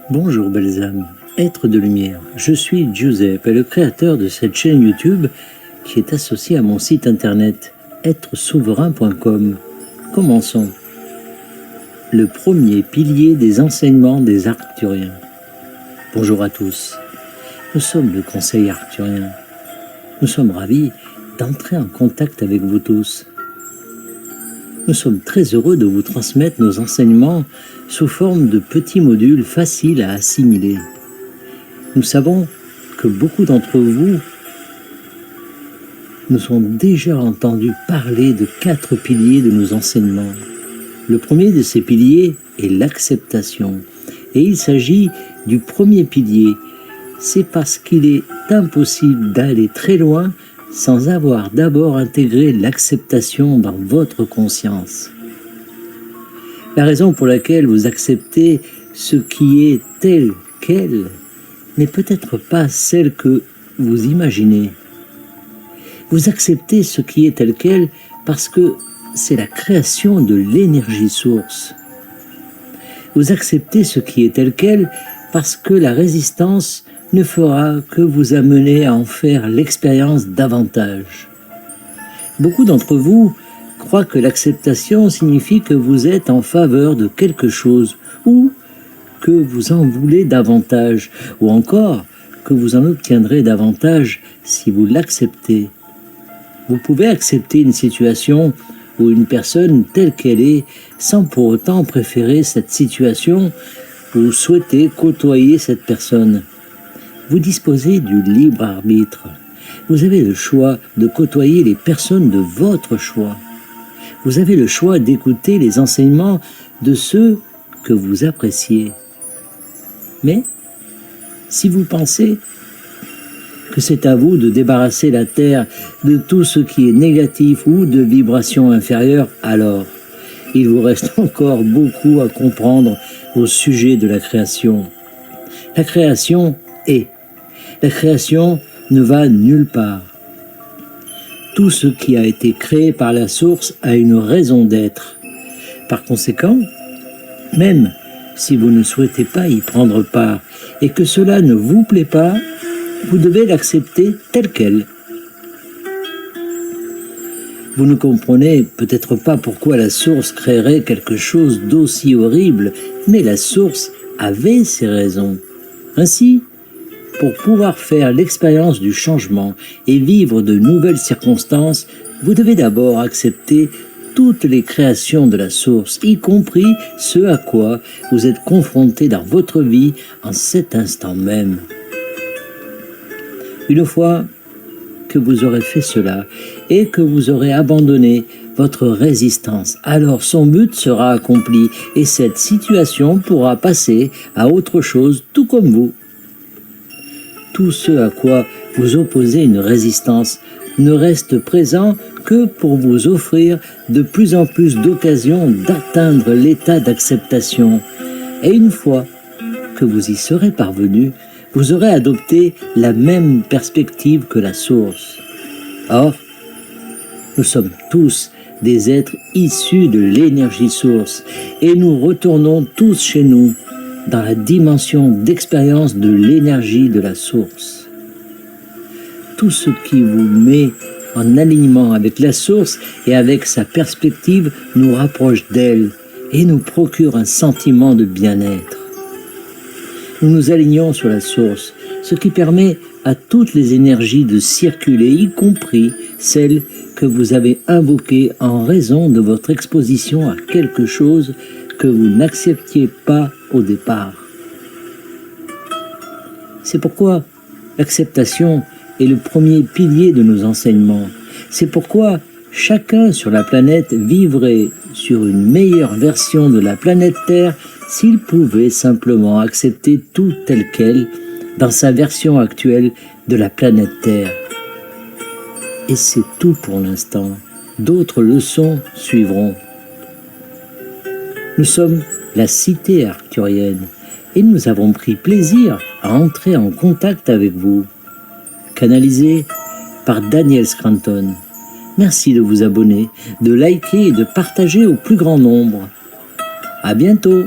Bonjour belles âmes, êtres de lumière, je suis Giuseppe, le créateur de cette chaîne YouTube qui est associée à mon site internet êtresouverain.com. Commençons. Le premier pilier des enseignements des Arcturiens. Bonjour à tous, nous sommes le Conseil Arcturien. Nous sommes ravis d'entrer en contact avec vous tous. Nous sommes très heureux de vous transmettre nos enseignements sous forme de petits modules faciles à assimiler. Nous savons que beaucoup d'entre vous nous ont déjà entendu parler de 4 piliers de nos enseignements. Le premier de ces piliers est l'acceptation. Et il s'agit du premier pilier. C'est parce qu'il est impossible d'aller très loin sans avoir d'abord intégré l'acceptation dans votre conscience. La raison pour laquelle vous acceptez ce qui est tel quel n'est peut-être pas celle que vous imaginez. Vous acceptez ce qui est tel quel parce que c'est la création de l'énergie source. Vous acceptez ce qui est tel quel parce que la résistance ne fera que vous amener à en faire l'expérience davantage. Beaucoup d'entre vous croient que l'acceptation signifie que vous êtes en faveur de quelque chose ou que vous en voulez davantage ou encore que vous en obtiendrez davantage si vous l'acceptez. Vous pouvez accepter une situation ou une personne telle qu'elle est sans pour autant préférer cette situation ou souhaiter côtoyer cette personne. Vous disposez du libre arbitre. Vous avez le choix de côtoyer les personnes de votre choix. Vous avez le choix d'écouter les enseignements de ceux que vous appréciez. Mais si vous pensez que c'est à vous de débarrasser la Terre de tout ce qui est négatif ou de vibration inférieure, alors il vous reste encore beaucoup à comprendre au sujet de la création. La création est. La création ne va nulle part. Tout ce qui a été créé par la source a une raison d'être. Par conséquent, même si vous ne souhaitez pas y prendre part et que cela ne vous plaît pas, vous devez l'accepter tel quel. Vous ne comprenez peut-être pas pourquoi la source créerait quelque chose d'aussi horrible, mais la source avait ses raisons. Ainsi, pour pouvoir faire l'expérience du changement et vivre de nouvelles circonstances, vous devez d'abord accepter toutes les créations de la source, y compris ce à quoi vous êtes confronté dans votre vie en cet instant même. Une fois que vous aurez fait cela et que vous aurez abandonné votre résistance, alors son but sera accompli et cette situation pourra passer à autre chose tout comme vous. Tout ce à quoi vous opposez une résistance ne reste présent que pour vous offrir de plus en plus d'occasions d'atteindre l'état d'acceptation. Et une fois que vous y serez parvenu, vous aurez adopté la même perspective que la source. Or, nous sommes tous des êtres issus de l'énergie source et nous retournons tous chez nous dans la dimension d'expérience de l'énergie de la source. Tout ce qui vous met en alignement avec la source et avec sa perspective nous rapproche d'elle et nous procure un sentiment de bien-être. Nous nous alignons sur la source, ce qui permet à toutes les énergies de circuler, y compris celles que vous avez invoquées en raison de votre exposition à quelque chose que vous n'acceptiez pas au départ. C'est pourquoi l'acceptation est le premier pilier de nos enseignements. C'est pourquoi chacun sur la planète vivrait sur une meilleure version de la planète Terre s'il pouvait simplement accepter tout tel quel dans sa version actuelle de la planète Terre. Et c'est tout pour l'instant. D'autres leçons suivront. Nous sommes la cité arcturienne et nous avons pris plaisir à entrer en contact avec vous. Canalisé par Daniel Scranton. Merci de vous abonner, de liker et de partager au plus grand nombre. À bientôt!